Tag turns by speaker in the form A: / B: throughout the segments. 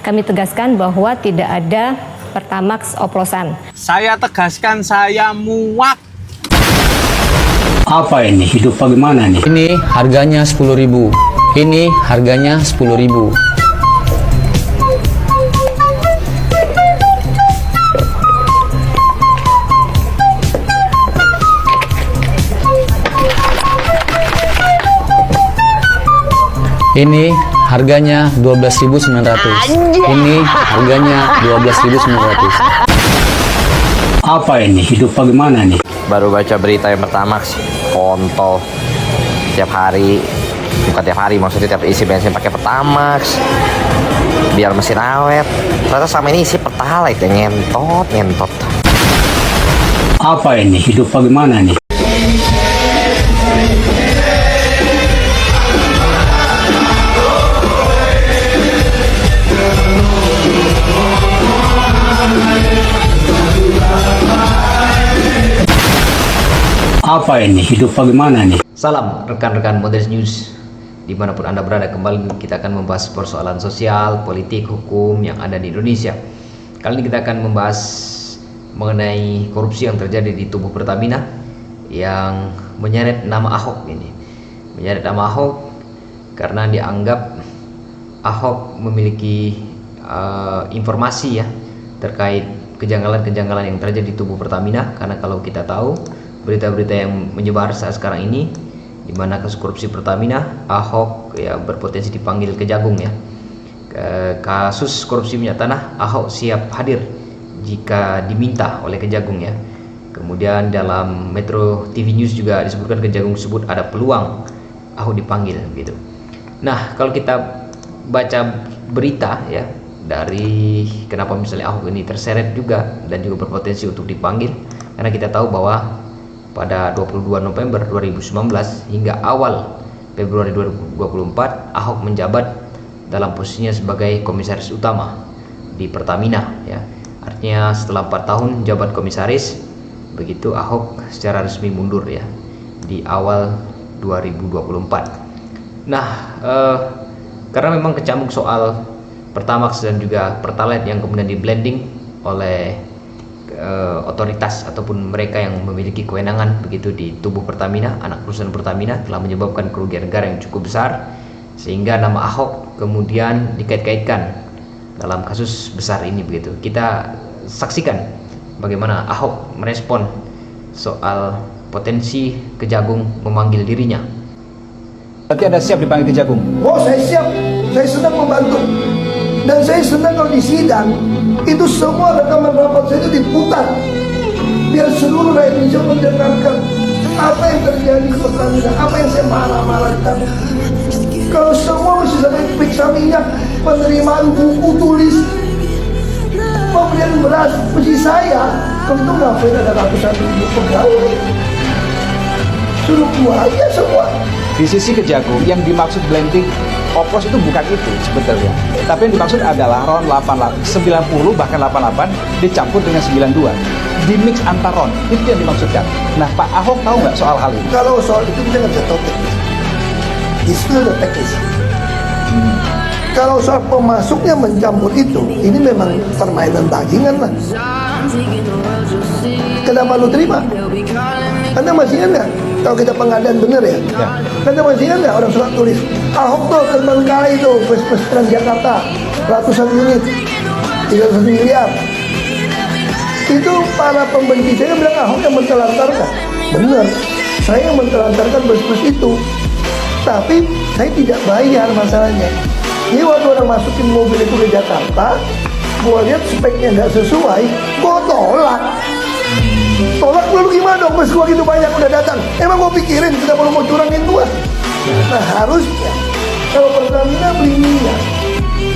A: Kami tegaskan bahwa tidak ada Pertamax oplosan.
B: Saya tegaskan saya muak.
C: Apa ini? Hidup bagaimana nih?
D: Ini harganya 10.000. Ini harganya 10.000. Ini harganya 12.900. Ini harganya 12.900.
C: Apa ini? Hidup bagaimana nih?
E: Baru baca berita yang Pertamax kontol tiap hari, bukan tiap hari, maksudnya tiap isi bensin pakai Pertamax biar mesin awet. Ternyata sama ini isi Pertalite yang ngentot.
C: Apa ini? Hidup bagaimana nih? Apa ini? Hidup bagaimana nih?
F: Salam rekan-rekan Moderis News. Dimanapun Anda berada, kembali kita akan membahas persoalan sosial, politik, hukum yang ada di Indonesia. Kali ini kita akan membahas mengenai korupsi yang terjadi di tubuh Pertamina yang menyeret nama Ahok ini. Menyeret nama Ahok karena dianggap Ahok memiliki informasi ya terkait kejanggalan-kejanggalan yang terjadi di tubuh Pertamina. Karena kalau kita tahu berita-berita yang menyebar saat sekarang ini, di mana kasus korupsi Pertamina, Ahok ya berpotensi dipanggil Kejagung ya. Kasus korupsi minyak tanah, Ahok siap hadir jika diminta oleh Kejagung ya. Kemudian dalam Metro TV News juga disebutkan Kejagung tersebut ada peluang Ahok dipanggil gitu. Nah, kalau kita baca berita ya dari kenapa misalnya Ahok ini terseret juga dan juga berpotensi untuk dipanggil, karena kita tahu bahwa pada 22 November 2019 hingga awal Februari 2024 Ahok menjabat dalam posisinya sebagai komisaris utama di Pertamina ya. Artinya setelah 4 tahun jabat komisaris, begitu Ahok secara resmi mundur ya di awal 2024. Nah, karena memang kecambuk soal Pertamax dan juga Pertalite yang kemudian di blending oleh otoritas ataupun mereka yang memiliki kewenangan begitu di tubuh Pertamina, anak perusahaan Pertamina, telah menyebabkan kerugian negara yang cukup besar, sehingga nama Ahok kemudian dikait-kaitkan dalam kasus besar ini begitu. Kita saksikan bagaimana Ahok merespon soal potensi Kejagung memanggil dirinya.
G: Berarti Anda siap dipanggil Kejagung?
H: Oh, saya siap. Saya sedang membantu. Dan saya senang kalau di sidang itu semua rekaman rapat saya itu diputar biar seluruh rakyat Indonesia mendengarkan apa yang terjadi di Pertamina, apa yang saya marah-marah tadi. Kalau semua mesti sampai periksa minyak, penerimaan buku tulis, pemberian beras, mesti saya. Kalau itu ngapain ada ratusan ribu pegawai? Suruh keluar aja semua.
G: Di sisi Kejagung yang dimaksud blending oplos itu bukan itu sebetulnya. Tapi yang dimaksud adalah RON 90 bahkan 88 dicampur dengan 92. Di mix antar RON, itu yang dimaksudkan. Nah, Pak Ahok tahu nggak soal hal ini?
H: Kalau soal itu kita nggak bisa tahu teknis. It's still the teknis. Kalau soal pemasuknya mencampur itu, ini memang permainan dagingan lah. Kenapa lu terima? Anda masih ingat nggak? Kalau kita pengadaan bener ya? Anda masih ingat nggak orang surat tulis Ahok tuh terbengkalai tuh bus Transjakarta ratusan unit 31 miliar. Itu para pembenci saya bilang Ahok yang mentelantarkan. Bener, saya yang mentelantarkan bus-bus itu. Tapi saya tidak bayar masalahnya. Jadi waktu orang masukin mobil itu ke Jakarta, gua lihat speknya nggak sesuai, gua tolak. Tolak lalu gimana dong? Bus gua gitu banyak udah datang. Emang gua pikirin sudah mau curangin gua. Nah harusnya kalau Pertamina beli minyak,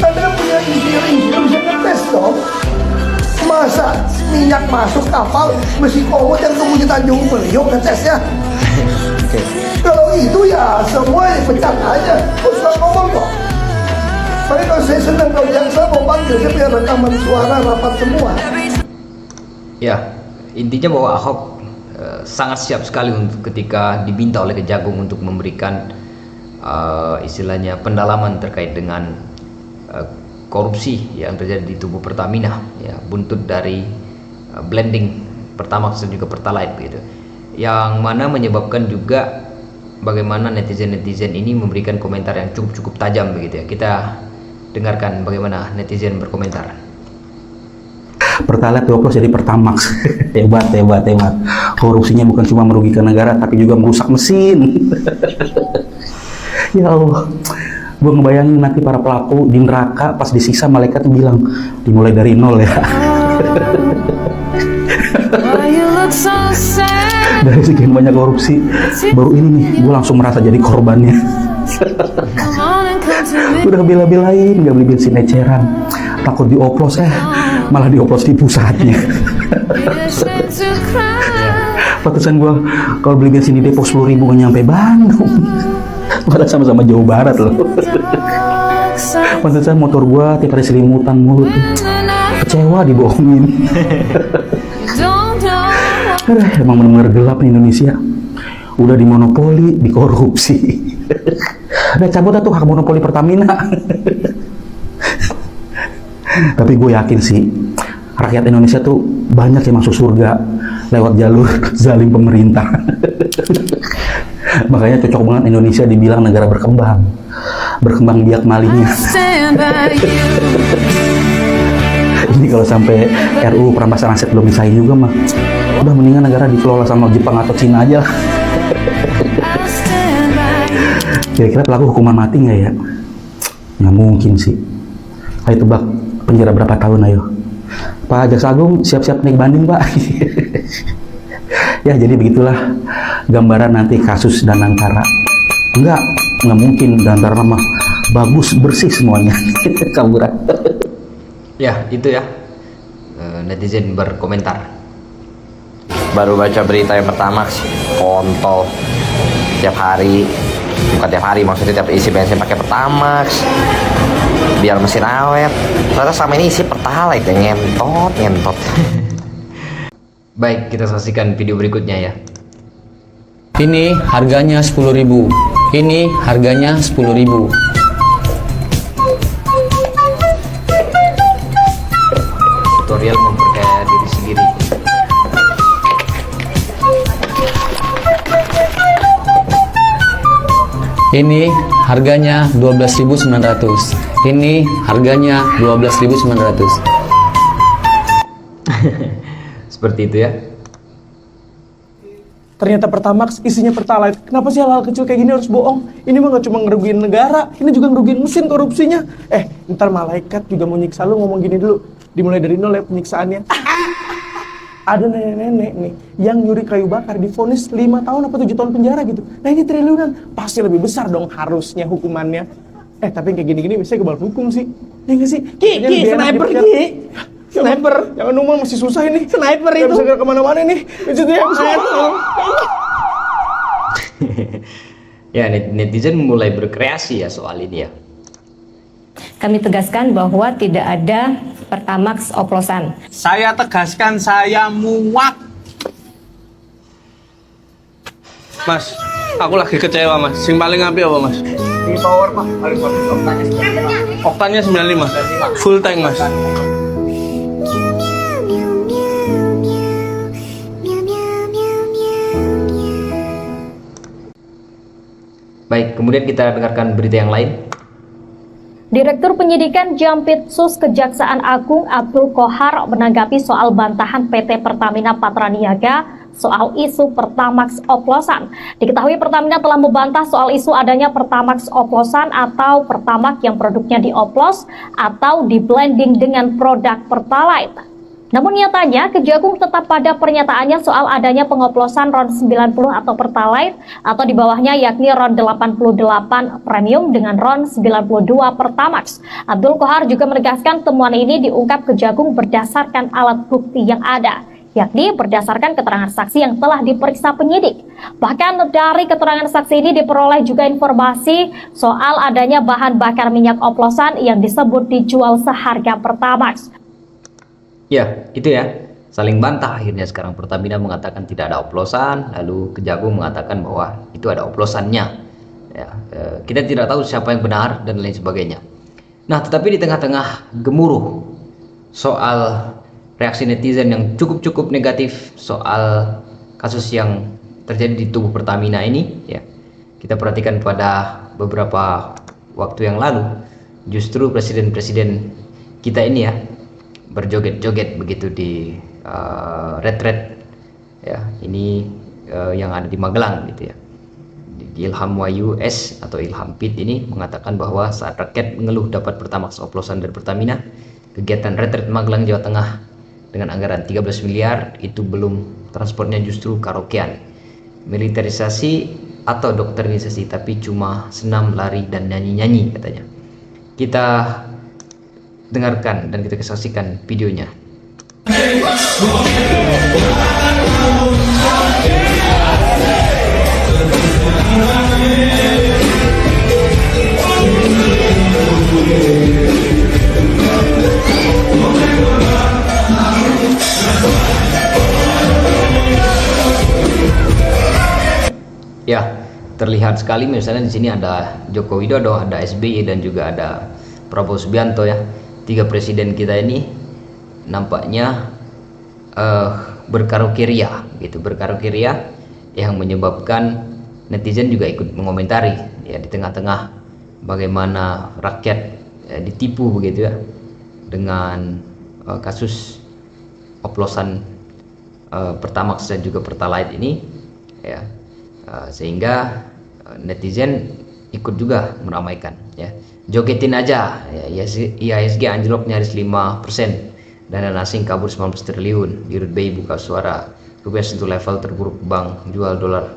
H: Anda punya insinyur bisa ngetes dong. Masa minyak masuk kapal mesti komod yang tunggu di Tanjung Priok ngetesnya. Kalau itu ya semua dipecat aja. Terus ngomong kok. Makanya kalau saya senang kalau jaksa mau panggil, saya punya rekaman suara rapat semua.
F: Ya, intinya bahwa Ahok sangat siap sekali untuk ketika diminta oleh Kejagung untuk memberikan istilahnya pendalaman terkait dengan korupsi yang terjadi di tubuh Pertamina, ya, buntut dari blending Pertamax dan juga Pertalite gitu, yang mana menyebabkan juga bagaimana netizen ini memberikan komentar yang cukup tajam begitu ya. Kita dengarkan bagaimana netizen berkomentar.
I: Pertalite dioplos jadi Pertamax. hebat. Korupsinya bukan cuma merugikan negara, tapi juga merusak mesin. Ya Allah, gue ngebayangin nanti para pelaku di neraka pas disiksa malaikat bilang dimulai dari nol ya. Dari sekian banyak korupsi, baru ini nih gue langsung merasa jadi korbannya. Udah bela-belain nggak beli bensin eceran, takut dioplos, malah dioplos di pusatnya. Pantesan gue kalau beli bensin di depo 10.000 nggak nyampe Bandung. Padahal sama-sama jauh barat loh. Pantesan motor gue tiap hari selimutan mulu tuh. Kecewa dibohongin. Emang bener-bener gelap nih Indonesia. Udah dimonopoli, dikorupsi. Udah cabut tuh hak monopoli Pertamina. Tapi gue yakin sih, rakyat Indonesia tuh banyak yang masuk surga lewat jalur zalim pemerintah. Makanya cocok banget Indonesia dibilang negara berkembang biak malingnya. Ini kalau sampai RUU perampasan aset belum disahin juga mah, udah mendingan negara dikelola sama Jepang atau Cina aja lah. Kira-kira pelaku hukuman mati nggak ya? Nggak mungkin sih. Ayo tebak, penjara berapa tahun ayo? Pak Jaksa Agung siap-siap naik banding Pak. Ya jadi begitulah gambaran nanti kasus Danantara. Nggak mungkin Danantara mah bagus bersih semuanya. Kaburan.
F: Ya itu ya, netizen berkomentar.
E: Baru baca berita yang Pertamax kontol tiap hari, bukan tiap hari maksudnya, tiap isi bensin pakai Pertamax biar mesin awet. Ternyata sama ini isi Pertalite yang ngentot.
F: Baik, kita saksikan video berikutnya ya.
D: Ini harganya 10.000. Ini harganya 10.000.
F: Tutorial memperkaya diri sendiri.
D: Ini harganya 12.900. Ini harganya 12.900.
F: Seperti itu ya.
J: Ternyata Pertamax isinya Pertalite. Kenapa sih hal-hal kecil kayak gini harus bohong? Ini mah gak cuma ngerugiin negara, ini juga ngerugiin mesin korupsinya. Ntar malaikat juga mau nyiksa lu ngomong gini dulu. Dimulai dari nol ya penyiksaannya. Ada nenek-nenek nih yang nyuri kayu bakar divonis 5 tahun apa 7 tahun penjara gitu. Nah ini triliunan, pasti lebih besar dong harusnya hukumannya. Tapi kayak gini-gini biasanya kebal hukum sih. Ya nggak sih? Ki, sniper Ki. Sniper, jangan ngomong masih susah ini. Sniper itu. Gak bisa kemana-mana nih. Itu yang
F: Ya, netizen mulai berkreasi ya soal ini ya.
A: Kami tegaskan bahwa tidak ada Pertamax oplosan.
B: Saya tegaskan, saya muak. Mas, aku lagi kecewa mas. Sing paling api apa mas?
G: Di power mah paling bagus
B: Oktannya 95. Full tank mas.
F: Baik, kemudian kita dengarkan berita yang lain.
K: Direktur Penyidikan Jampitsus Kejaksaan Agung Abdul Qohar menanggapi soal bantahan PT Pertamina Patraniaga soal isu Pertamax oplosan. Diketahui Pertamina telah membantah soal isu adanya Pertamax oplosan atau Pertamax yang produknya dioplos atau di-blending dengan produk Pertalite. Namun nyatanya Kejagung tetap pada pernyataannya soal adanya pengoplosan RON 90 atau Pertalite atau di bawahnya yakni RON 88 Premium dengan RON 92 Pertamax. Abdul Qohar juga menegaskan temuan ini diungkap Kejagung berdasarkan alat bukti yang ada, yakni berdasarkan keterangan saksi yang telah diperiksa penyidik. Bahkan dari keterangan saksi ini diperoleh juga informasi soal adanya bahan bakar minyak oplosan yang disebut dijual seharga Pertamax.
F: Ya, itu ya. Saling bantah akhirnya sekarang Pertamina mengatakan tidak ada oplosan, lalu Kejagung mengatakan bahwa itu ada oplosannya. Ya, kita tidak tahu siapa yang benar dan lain sebagainya. Nah, tetapi di tengah-tengah gemuruh soal reaksi netizen yang cukup negatif soal kasus yang terjadi di tubuh Pertamina ini, ya, kita perhatikan pada beberapa waktu yang lalu, justru presiden-presiden kita ini ya berjoget-joget begitu di retret, ya, ini yang ada di Magelang gitu ya. Ilham Wahyu S atau Ilham Pit ini mengatakan bahwa saat rakyat mengeluh dapat Pertamax oplosan dari Pertamina, kegiatan retret Magelang Jawa Tengah dengan anggaran 13 miliar itu belum, transportnya justru karaokean, militerisasi atau doktrinisasi, tapi cuma senam, lari, dan nyanyi-nyanyi katanya. Kita dengarkan dan kita saksikan videonya. Ya, terlihat sekali misalnya di sini ada Joko Widodo, ada SBY, dan juga ada Prabowo Subianto ya. 3 presiden kita ini nampaknya berkaraoke ria gitu, berkaraoke ria yang menyebabkan netizen juga ikut mengomentari ya, di tengah-tengah bagaimana rakyat ditipu begitu ya dengan kasus oplosan Pertamax dan juga Pertalite ini ya. Sehingga netizen ikut juga meramaikan ya, jogetin aja ya, IHSG anjlok nyaris 5%, dana asing kabur 19 triliun, Dirut BI buka suara, rupiah sentuh level terburuk bank, jual dolar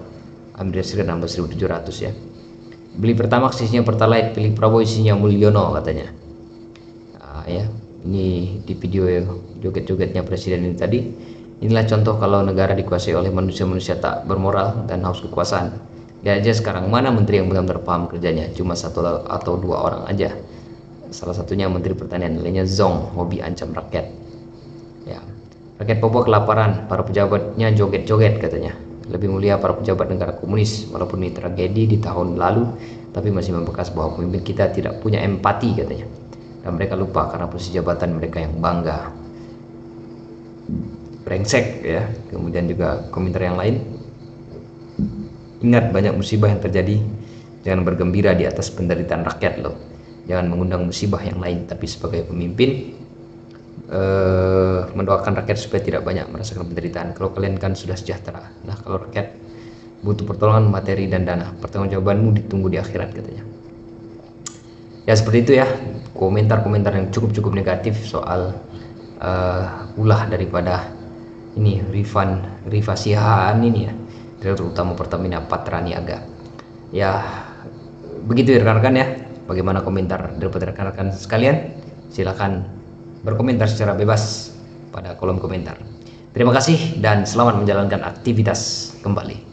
F: Amerika Serikat 16.700 ya. Beli Pertamax isinya Pertalite, pilih Prabowo isinya Mulyono katanya. Ya, ini di video joget-jogetnya presiden ini tadi. Inilah contoh kalau negara dikuasai oleh manusia-manusia tak bermoral dan haus kekuasaan. Lihat aja sekarang mana menteri yang benar-benar paham kerjanya, cuma 1 atau 2 orang aja. Salah satunya Menteri Pertanian, lainnya Zong, hobi ancam rakyat. Ya, rakyat Papua kelaparan, para pejabatnya joget-joget katanya. Lebih mulia para pejabat negara komunis, walaupun ini tragedi di tahun lalu, tapi masih membekas bahwa pemimpin kita tidak punya empati katanya. Dan mereka lupa karena posisi jabatan mereka yang bangga. Brengsek ya. Kemudian juga komentar yang lain, ingat banyak musibah yang terjadi, jangan bergembira di atas penderitaan rakyat loh, jangan mengundang musibah yang lain, tapi sebagai pemimpin mendoakan rakyat supaya tidak banyak merasakan penderitaan. Kalau kalian kan sudah sejahtera, nah kalau rakyat butuh pertolongan materi dan dana, pertanggungjawabanmu ditunggu di akhirat katanya. Ya seperti itu ya, komentar-komentar yang cukup negatif soal ulah daripada ini Rifa Sihaan ini ya, Direktur Utama Pertamina Patraniaga. Ya begitu ya rekan-rekan ya. Bagaimana komentar daripada rekan-rekan sekalian? Silakan berkomentar secara bebas pada kolom komentar. Terima kasih dan selamat menjalankan aktivitas kembali.